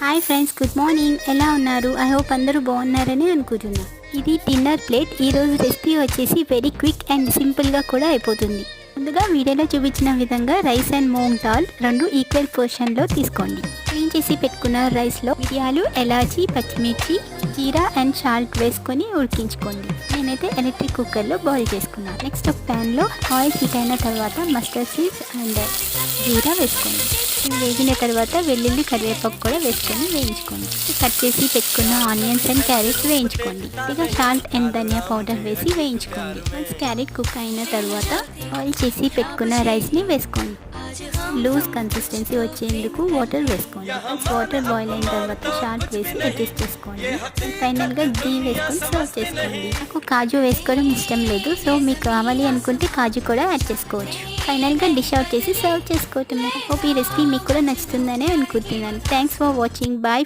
Hi friends, good morning. ఎలా ఉన్నారు? I hope అందరూ బాగున్నారని అనుకుంటున్నా. ఇది డిన్నర్ ప్లేట్. ఈరోజు రెసిపీ వచ్చేసి వెరీ క్విక్ అండ్ సింపుల్గా కూడా అయిపోతుంది. ముందుగా వీడియోలో చూపించిన విధంగా రైస్ అండ్ మూంగ్ దాల్ రెండు ఈక్వల్ పోర్షన్లో తీసుకోండి. క్లీన్ చేసి పెట్టుకున్న రైస్లో మిరియాలు, ఎలాచి, పచ్చిమిర్చి, జీరా అండ్ సాల్ట్ వేసుకొని ఉడికించుకోండి. నేనైతే ఎలక్ట్రిక్ కుక్కర్లో బాయిల్ చేసుకున్నాను. నెక్స్ట్ ఒక ప్యాన్లో ఆయిల్ హీట్ అయిన తర్వాత మస్టర్డ్ సీడ్స్ అండ్ జీరా వేసుకోండి. ఇవి వేగిన తర్వాత వెల్లుల్లి, కరివేపాకు కూడా వేసుకొని వేయించుకోండి. కట్ చేసి పెట్టుకున్న ఆనియన్స్ అండ్ క్యారెట్స్ వేయించుకోండి. ఇక సాల్ట్ అండ్ ధనియా పౌడర్ వేసి వేయించుకోండి. వన్స్ క్యారెట్ కుక్ అయిన తర్వాత బాయిల్ చేసి పెట్టుకున్న రైస్ని వేసుకోండి. లూజ్ కన్సిస్టెన్సీ వచ్చేందుకు వాటర్ వేసుకోండి. వాటర్ బాయిల్ అయిన తర్వాత సాల్ట్ వేసి అడ్జస్ట్ చేసుకోండి. ఫైనల్గా ఘీ వేసుకొని సర్వ్ చేసుకోండి. నాకు కాజు వేసుకోవడం ఇష్టం లేదు, సో మీకు కావాలి అనుకుంటే కాజు కూడా యాడ్ చేసుకోవచ్చు. ఫైనల్గా డిష్ అవుట్ చేసి సర్వ్ చేసుకోవటం. హోప్ ఈ రెసిపీ మీకు కూడా నచ్చుతుందని అనుకుంటున్నాను. Thanks for watching. బాయ్.